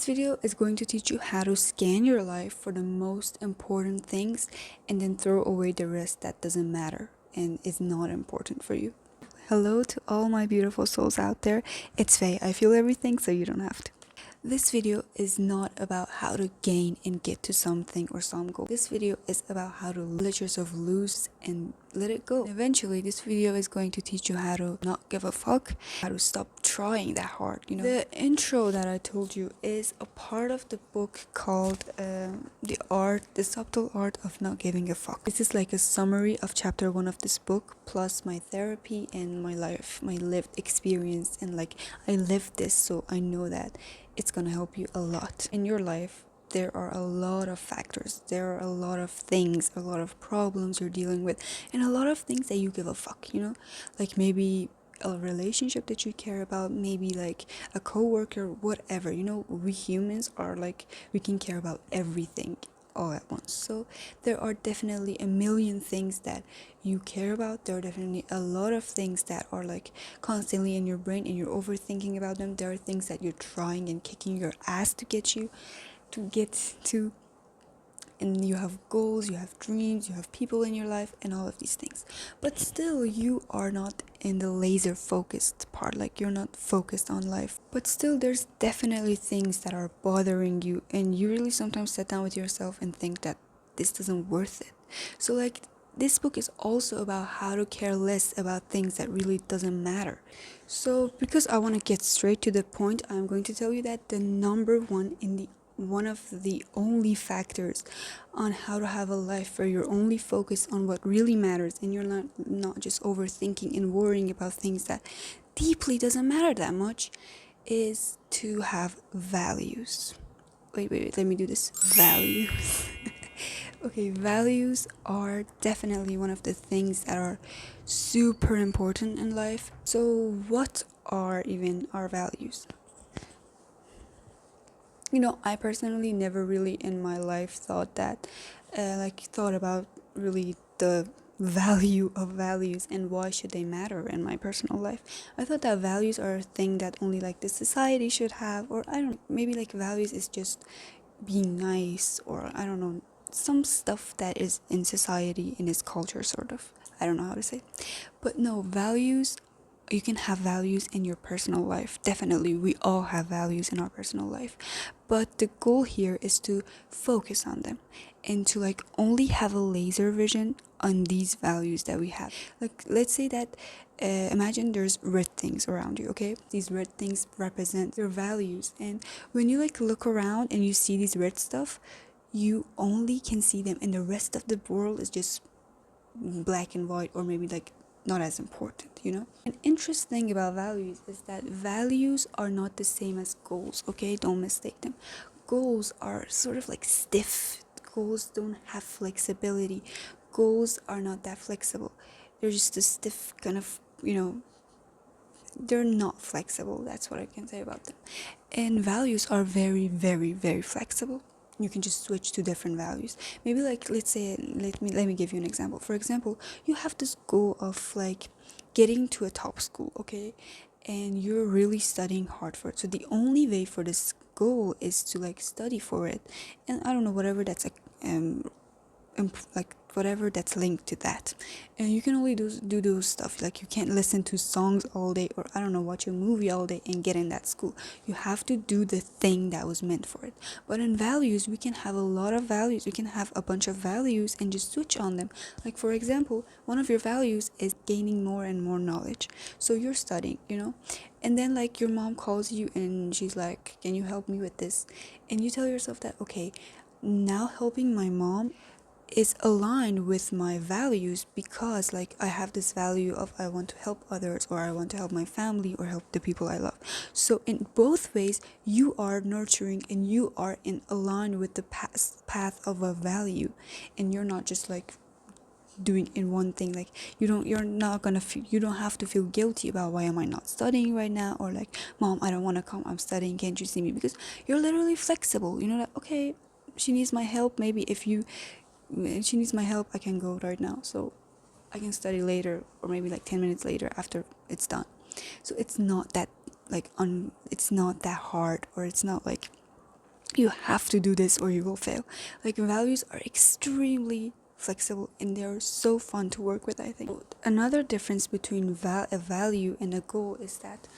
video is going to teach you how to scan your life for the most important things and then throw away the rest that doesn't matter and is not important for you. Hello to all my beautiful souls out there. It's Faye. I feel everything, so you don't have to. This video is not about how to gain and get to something or some goal. This video is about how to let yourself loose and let it go. Eventually, this video is going to teach you how to not give a fuck, how to stop trying that hard, The intro that I told you is a part of the book called The Subtle Art of Not Giving a Fuck. This is like a summary of chapter 1 of this book, plus my therapy and my life, my lived experience, and I lived this, so I know that it's gonna help you a lot. In your life, there are a lot of factors, there are a lot of things, a lot of problems you're dealing with, and a lot of things that you give a fuck, Like maybe a relationship that you care about, maybe like a coworker, whatever, we humans are we can care about everything all at once. So there are definitely a million things that you care about. There are definitely a lot of things that are constantly in your brain and you're overthinking about them. There are things that you're trying and kicking your ass to get to, and you have goals, you have dreams, you have people in your life and all of these things, but still you are not in the laser focused part, you're not focused on life. But still there's definitely things that are bothering you, and you really sometimes sit down with yourself and think that this doesn't worth it. So this book is also about how to care less about things that really doesn't matter. So because I want to get straight to the point, I'm going to tell you that the number one of the only factors on how to have a life where you're only focused on what really matters and you're not just overthinking and worrying about things that deeply doesn't matter that much, is to have values. Wait, let me do this. Values. Okay, values are definitely one of the things that are super important in life. So what are even our values? I personally never really in my life thought about really the value of values and why should they matter in my personal life. I thought that values are a thing that only the society should have, or I don't know, maybe values is just being nice, or I don't know, some stuff that is in society, in its culture, sort of. I don't know how to say. But no, values, you can have values in your personal life. Definitely, we all have values in our personal life. But the goal here is to focus on them and to only have a laser vision on these values that we have. Let's say that imagine there's red things around you, okay? These red things represent your values, and when you look around and you see these red stuff, you only can see them, and the rest of the world is just black and white, or maybe not as important. An interesting thing about values is that values are not the same as goals, okay? Don't mistake them. Goals are sort of stiff. Goals don't have flexibility. Goals are not that flexible. They're just a stiff kind of, they're not flexible. That's what I can say about them. And values are very, very, very flexible. You can just switch to different values. Maybe let's say, let me give you an example. For example, you have this goal of getting to a top school, okay? And you're really studying hard for it. So the only way for this goal is to study for it. And I don't know, whatever that's whatever that's linked to that, and you can only do those stuff. You can't listen to songs all day, or I don't know, watch a movie all day and get in that school. You have to do the thing that was meant for it. But in values, we can have a lot of values. We can have a bunch of values and just switch on them. For example, one of your values is gaining more and more knowledge, so you're studying, and then your mom calls you and she's like, can you help me with this? And you tell yourself that, okay, now helping my mom is aligned with my values, because I have this value of I want to help others, or I want to help my family, or help the people I love. So in both ways, you are nurturing and you are in aligned with the path of a value, and you're not just doing in one thing. You're not gonna feel, you don't have to feel guilty about why am I not studying right now, or mom, I don't want to come, I'm studying, can't you see me? Because you're literally flexible. Okay, she needs my help. Maybe if she needs my help, I can go right now, so I can study later, or maybe 10 minutes later after it's done. So it's not that it's not that hard, or it's not you have to do this or you will fail. Like values are extremely flexible and they're so fun to work with, I think. Another difference between a value and a goal is that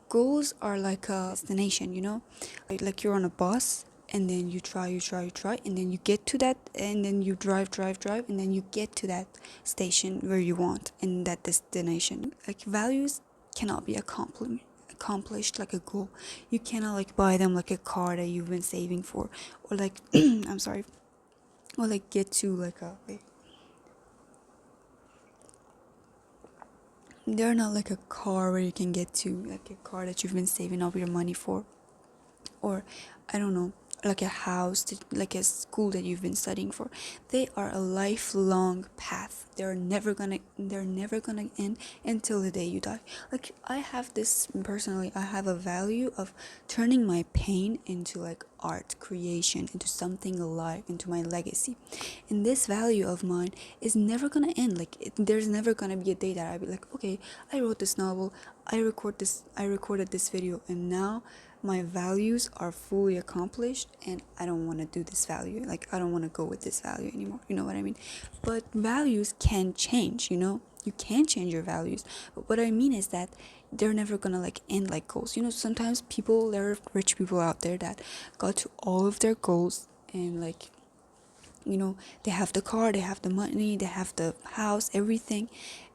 goals are like a destination, you know? Like you're on a bus and then you try, and then you get to that, and then you drive, and then you get to that station where you want in that destination. Like values cannot be accomplished like a goal. You cannot like buy them like a car that you've been saving for, or like I'm sorry, or like get to like a wait. They're not like a car where you can get to, like a car that you've been saving up your money for, or I don't know, like a house, like a school that you've been studying for. They are a lifelong path. They're never gonna end until the day you die. Like I have this personally, I have a value of turning my pain into like art creation, into something alive, into my legacy. And this value of mine is never gonna end. Like there's never gonna be a day that I'll be like, okay, I wrote this novel, I recorded this video, and now my values are fully accomplished and I don't want to do this value. Like I don't want to go with this value anymore. You know what I mean? But values can change, you know? You can change your values. But what I mean is that they're never gonna like end like goals. You know, sometimes there are rich people out there that got to all of their goals and like, you know, they have the car, they have the money, they have the house, everything,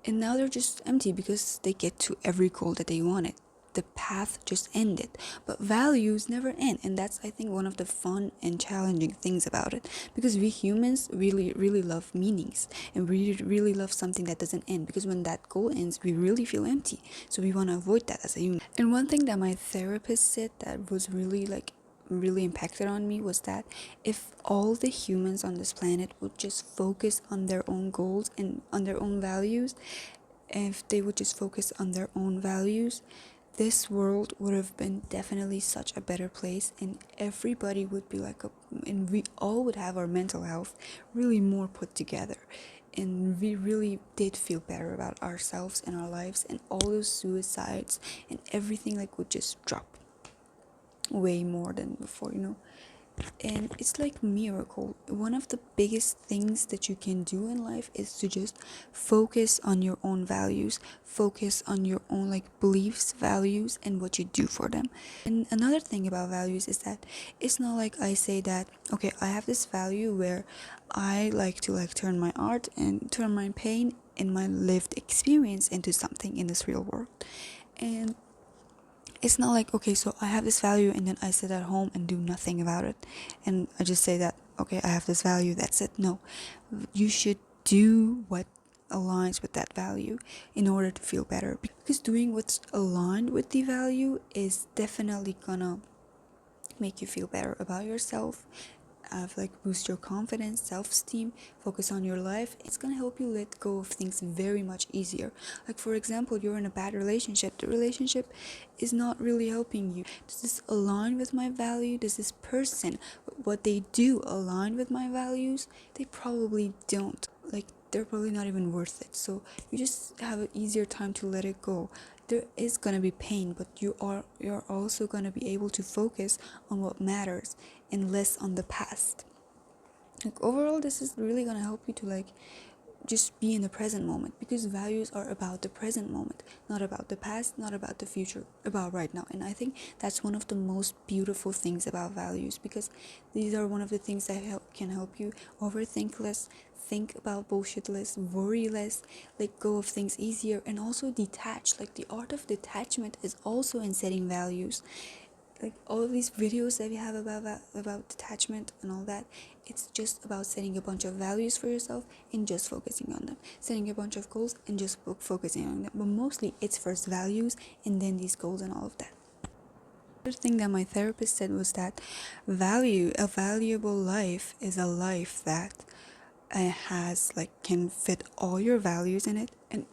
and now they're just empty because they get to every goal that they wanted. The path just ended. But values never end, and that's, I think, one of the fun and challenging things about it, because we humans really love meanings, and we really love something that doesn't end, because when that goal ends we really feel empty. So we want to avoid that as a human. And one thing that my therapist said that was really impacted on me was that if all the humans on this planet would just focus on their own goals and on their own values, if they would just focus on their own values, this world would have been definitely such a better place, and everybody would be and we all would have our mental health really more put together, and we really did feel better about ourselves and our lives, and all those suicides and everything like would just drop way more than before, you know. And it's like miracle. One of the biggest things that you can do in life is to just focus on your own values, focus on your own like beliefs, values, and what you do for them. And another thing about values is that it's not like I say that, okay, I have this value where I like to like turn my art and turn my pain and my lived experience into something in this real world. And it's not like, okay, so I have this value and then I sit at home and do nothing about it, and I just say that, okay, I have this value, that's it. No, you should do what aligns with that value in order to feel better, because doing what's aligned with the value is definitely gonna make you feel better about yourself, like boost your confidence, self-esteem, focus on your life. It's gonna help you let go of things very much easier. Like for example, you're in a bad relationship, the relationship is not really helping you. Does this align with my value? Does this person, what they do, align with my values? They probably don't. Like they're probably not even worth it. So you just have an easier time to let it go. There is gonna be pain, but you're also gonna be able to focus on what matters and less on the past. Like overall, this is really gonna help you to like just be in the present moment, because values are about the present moment, not about the past, not about the future, about right now. And I think that's one of the most beautiful things about values, because these are one of the things that can help you overthink less, think about bullshit less, worry less, let go of things easier, and also detach. Like the art of detachment is also in setting values. Like all of these videos that we have about detachment and all that, it's just about setting a bunch of values for yourself and just focusing on them, setting a bunch of goals and just focusing on them. But mostly it's first values and then these goals and all of that. Another thing that my therapist said was that a valuable life is a life that has like can fit all your values in it, and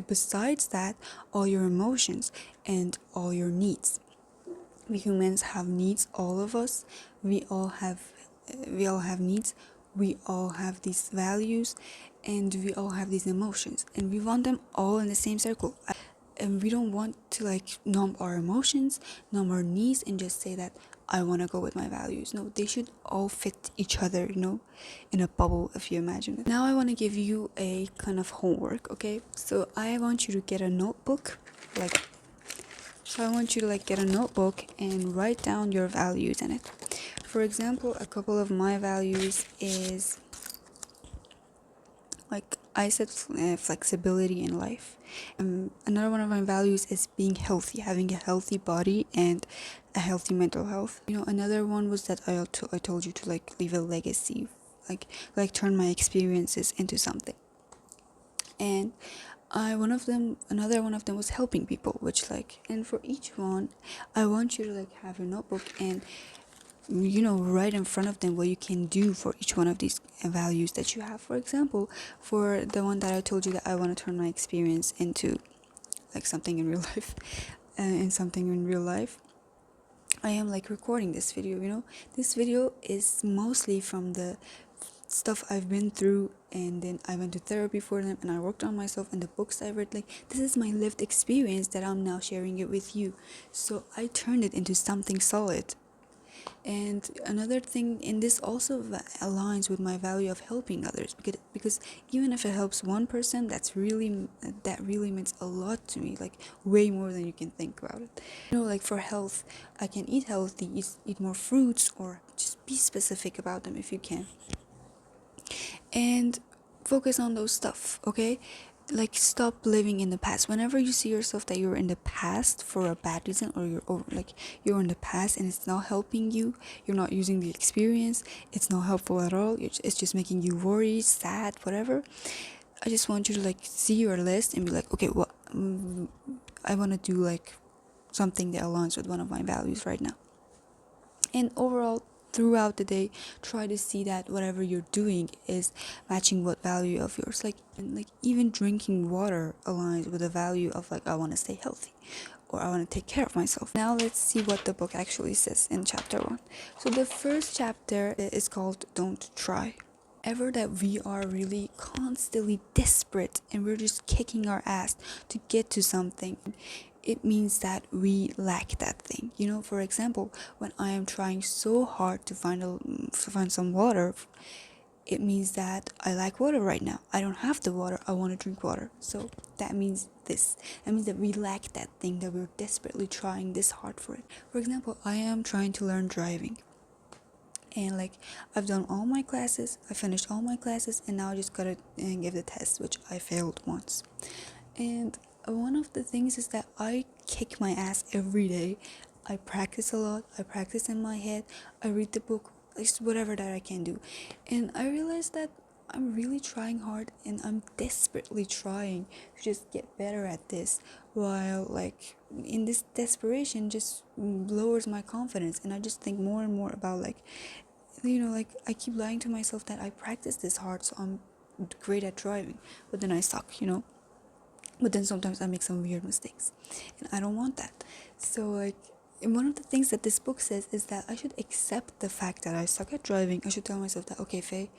besides that, all your emotions and all your needs. We humans have needs, all of us. We all have needs, we all have these values, and we all have these emotions, and we want them all in the same circle. And we don't want to like numb our emotions, numb our needs, and just say that I want to go with my values. No, they should all fit each other, in a bubble, if you imagine it. Now I want to give you a kind of homework, okay? So I want you to get a notebook, get a notebook and write down your values in it. For example, a couple of my values is, I said, flexibility in life. Another one of my values is being healthy, having a healthy body and a healthy mental health. Another one was that I told you to leave a legacy, turn my experiences into something. And another one of them was helping people, which and for each one, I want you to have your notebook and right in front of them what you can do for each one of these values that you have. For example, for the one that I told you, that I want to turn my experience into something in real life, I am recording this video. This video is mostly from the stuff I've been through, and then I went to therapy for them, and I worked on myself, and the books I read. This is my lived experience that I'm now sharing it with you. So I turned it into something solid. And another thing, and this also aligns with my value of helping others, because even if it helps one person, that really means a lot to me, way more than you can think about it. For health, I can eat healthy, eat more fruits, or just be specific about them if you can, and focus on those stuff, okay? Stop living in the past. Whenever you see yourself that you're in the past for a bad reason, or you're in the past and it's not helping you, you're not using the experience, it's not helpful at all, it's just making you worried, sad, whatever, I just want you to see your list and be okay, what I want to do something that aligns with one of my values right now. And overall, throughout the day, try to see that whatever you're doing is matching what value of yours. Even drinking water aligns with the value of I want to stay healthy, or I want to take care of myself. Now let's see what the book actually says in chapter 1. So the first chapter is called Don't Try. Ever that we are really constantly desperate and we're just kicking our ass to get to something, it means that we lack that thing. For example, when I am trying so hard to find some water, it means that I lack water right now. I don't have the water. I want to drink water. So that means this. That means that we lack that thing, that we're desperately trying this hard for it. For example, I am trying to learn driving. And I've done all my classes, I finished all my classes, and now I just gotta give the test, which I failed once. And one of the things is that I kick my ass every day. I practice a lot, I practice in my head, I read the book, just whatever that I can do. And I realized that I'm really trying hard, and I'm desperately trying to just get better at this, while in this desperation just lowers my confidence, and I just think more and more about I keep lying to myself that I practice this hard, so I'm great at driving, but then I suck. But then sometimes I make some weird mistakes, and I don't want that. So and one of the things that this book says is that I should accept the fact that I suck at driving. I should tell myself that, okay, Faye,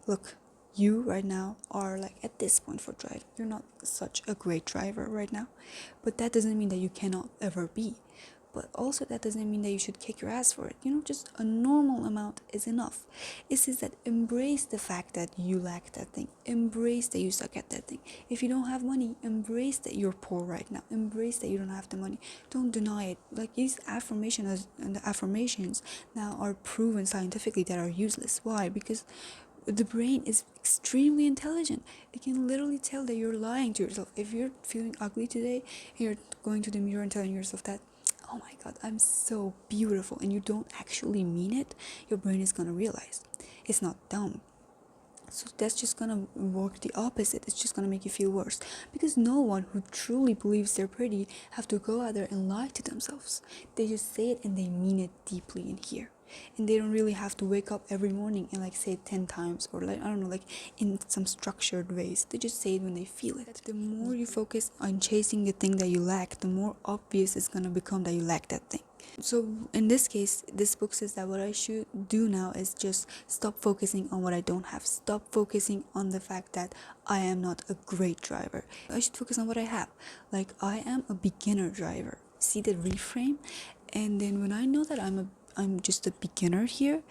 look, you right now are at this point for driving. You're not such a great driver right now, but that doesn't mean that you cannot ever be. But also that doesn't mean that you should kick your ass for it. Just a normal amount is enough. It says that embrace the fact that you lack that thing. Embrace that you suck at that thing. If you don't have money, embrace that you're poor right now. Embrace that you don't have the money. Don't deny it. These affirmations and the affirmations now are proven scientifically that are useless. Why? Because the brain is extremely intelligent. It can literally tell that you're lying to yourself. If you're feeling ugly today, you're going to the mirror and telling yourself that, oh my god, I'm so beautiful, and you don't actually mean it, your brain is gonna realize. It's not dumb. So that's just gonna work the opposite. It's just gonna make you feel worse, because no one who truly believes they're pretty have to go out there and lie to themselves. They just say it and they mean it deeply in here, and they don't really have to wake up every morning and say it 10 times, or I don't know, in some structured ways. They just say it when they feel it. The more you focus on chasing the thing that you lack, the more obvious it's gonna become that you lack that thing. So in this case, this book says that what I should do now is just stop focusing on what I don't have. Stop focusing on the fact that I am not a great driver. I should focus on what I have. I am a beginner driver. See the reframe? And then when I know that I'm I'm just a beginner here,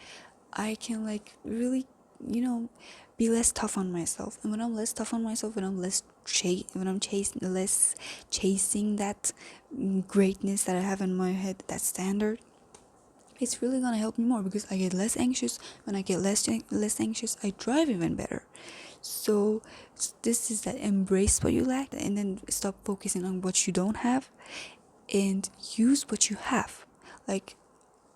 I can like really, you know, be less tough on myself. And when I'm less tough on myself, when I'm less chasing that greatness that I have in my head, that standard, it's really gonna help me more because I get less anxious. When I get less anxious, I drive even better. So this is that embrace what you lack and then stop focusing on what you don't have and use what you have. Like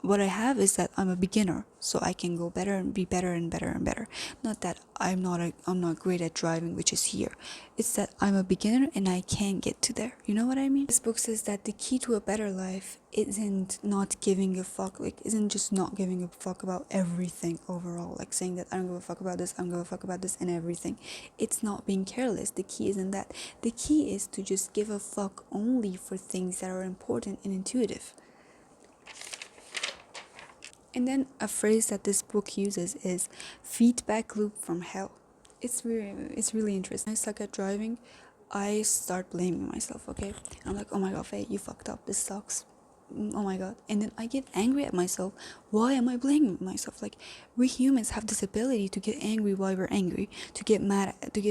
what I have is that I'm a beginner, so I can go better and be better and better and better. Not that I'm not great at driving, which is here. It's that I'm a beginner and I can get to there. You know what I mean? This book says that the key to a better life isn't not giving a fuck, like isn't just not giving a fuck about everything overall, like saying that I don't give a fuck about this, I don't give a fuck about this and everything. It's not being careless. The key isn't that. The key is to just give a fuck only for things that are important and intuitive. And then a phrase that this book uses is feedback loop from hell. It's really interesting. When I suck at driving, I start blaming myself, okay? And I'm like, oh my god, Faye, you fucked up. This sucks. Oh my god. And then I get angry at myself. Why am I blaming myself? Like, we humans have this ability to get angry while we're angry, to get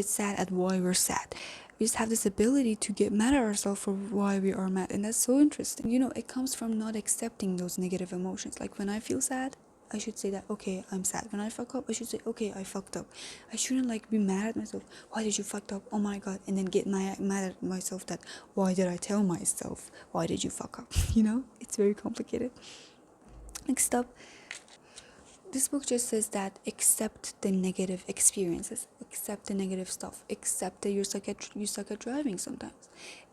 sad at why we're sad. We just have this ability to get mad at ourselves for why we are mad, and that's so interesting. You know, it comes from not accepting those negative emotions. Like when I feel sad, I should say that, okay, I'm sad. When I fuck up, I should say, okay, I fucked up. I shouldn't like be mad at myself. Why did you fucked up? Oh my god. And then get mad at myself that, why did I tell myself? Why did you fuck up? You know, it's very complicated. Next up, this book just says that accept the negative experiences, accept the negative stuff, accept that you suck at driving sometimes.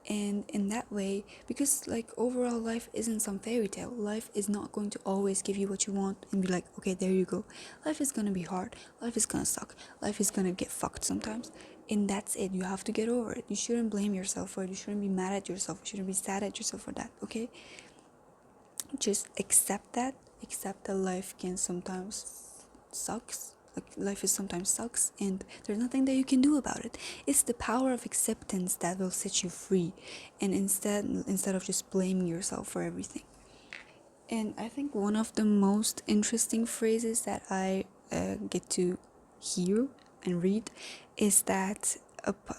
And in that way, because like overall life isn't some fairy tale. Life is not going to always give you what you want and be like, okay, there you go. Life is gonna be hard. Life is gonna suck. Life is gonna get fucked sometimes. And that's it. You have to get over it. You shouldn't blame yourself for it. You shouldn't be mad at yourself. You shouldn't be sad at yourself for that, okay? Just accept that. Accept that life can sometimes sucks, like life is sometimes sucks, and there's nothing that you can do about it. It's the power of acceptance that will set you free, and instead of just blaming yourself for everything. And I think one of the most interesting phrases that I get to hear and read is that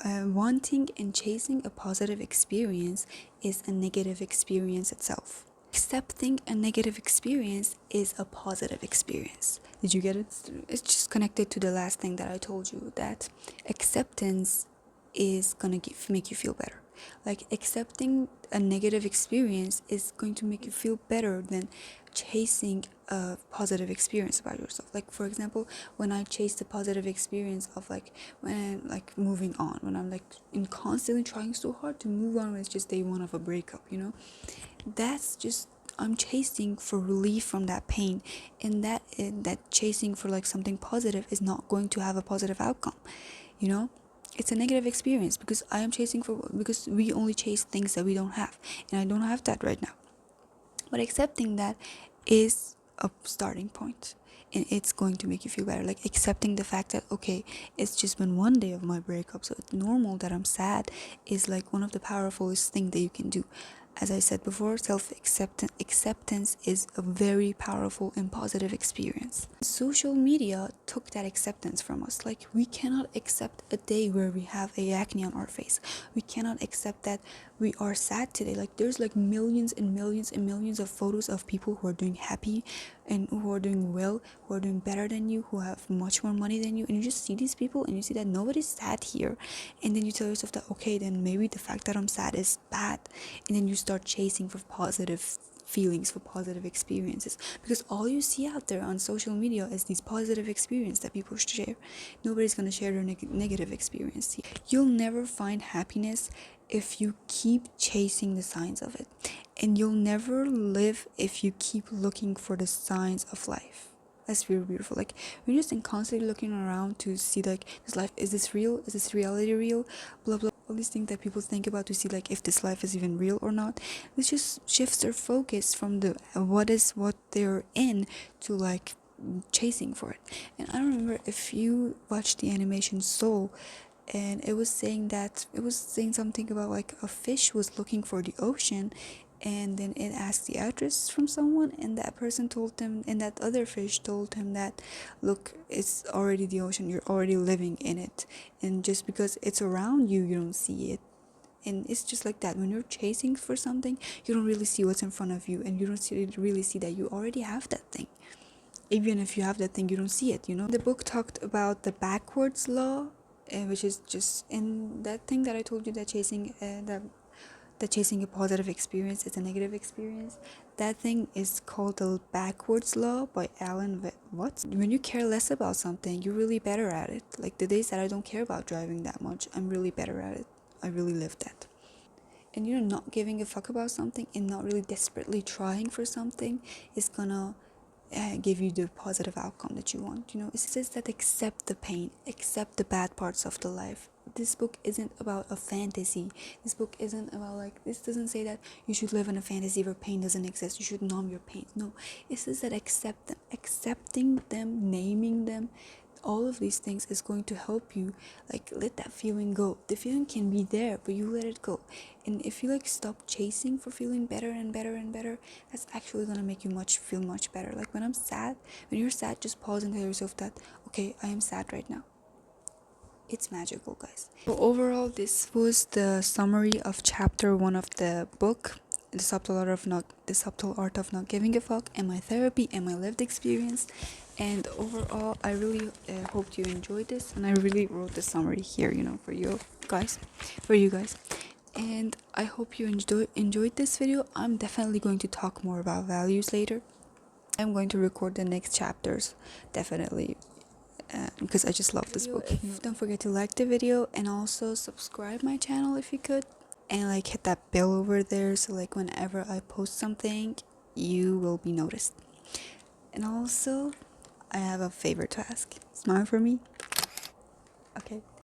wanting and chasing a positive experience is a negative experience itself. Accepting a negative experience is a positive experience. Did you get it? It's just connected to the last thing that I told you, that acceptance is gonna make you feel better. Like accepting a negative experience is going to make you feel better than chasing a positive experience about yourself. Like for example, when I chase the positive experience of like when I'm like moving on, when I'm like constantly trying so hard to move on when it's just day one of a breakup, you know, that's just, I'm chasing for relief from that pain, and that chasing for like something positive is not going to have a positive outcome, you know. It's a negative experience because because we only chase things that we don't have, and I don't have that right now. But accepting that is a starting point, and it's going to make you feel better. Like accepting the fact that, okay, it's just been one day of my breakup, so it's normal that I'm sad, is like one of the powerfulest things that you can do. As I said before, acceptance is a very powerful and positive experience. Social media took that acceptance from us. Like we cannot accept a day where we have a acne on our face. We cannot accept that we are sad today. Like there's like millions and millions and millions of photos of people who are doing happy and who are doing well, who are doing better than you, who have much more money than you, and you just see these people and you see that nobody's sad here, and then you tell yourself that, okay, then maybe the fact that I'm sad is bad, and then you start chasing for positive feelings, for positive experiences, because all you see out there on social media is these positive experiences that people share. Nobody's gonna share their negative experience. You'll never find happiness if you keep chasing the signs of it, and you'll never live if you keep looking for the signs of life. That's really beautiful. Like we're just constantly looking around to see like, this life, is this real, is this reality real, blah blah, all these things that people think about to see like if this life is even real or not. This just shifts their focus from the what they're in to like chasing for it. And I remember, if you watched the animation Soul, and it was saying something about like a fish was looking for the ocean, and then it asked the address from someone, and that person told him, and that other fish told him that, look, it's already the ocean, you're already living in it, and just because it's around you, you don't see it. And it's just like that, when you're chasing for something, you don't really see what's in front of you, and you don't really see that you already have that thing. Even if you have that thing, you don't see it, you know. The book talked about the backwards law, which is just in that thing that I told you, that chasing a positive experience is a negative experience. That thing is called the backwards law by Alan Watts. When you care less about something, you're really better at it. Like the days that I don't care about driving that much, I'm really better at it. I really live that. And you know, not giving a fuck about something and not really desperately trying for something is gonna give you the positive outcome that you want. You know, it says that accept the pain, accept the bad parts of the life. This book isn't about a fantasy. This book isn't about, like, this doesn't say that you should live in a fantasy where pain doesn't exist, you should numb your pain. No, it says that accept them. Accepting them, naming them, all of these things is going to help you, like, let that feeling go. The feeling can be there, but you let it go. And if you, like, stop chasing for feeling better and better and better, that's actually gonna make you feel much better. Like when I'm sad, when you're sad, just pause and tell yourself that, okay, I am sad right now. It's magical, guys. So overall, this was the summary of chapter 1 of the book, the subtle art of not giving a fuck, and my therapy and my lived experience. And overall, I really hoped you enjoyed this, and I really wrote the summary here, you know, for you guys. And I hope you enjoyed this video. I'm definitely going to talk more about values later. I'm going to record the next chapters, definitely, because I just love this book. Don't forget to like the video and also subscribe my channel if you could, and like hit that bell over there, so like whenever I post something, you will be noticed. And also, I have a favor to ask. Smile for me. Okay.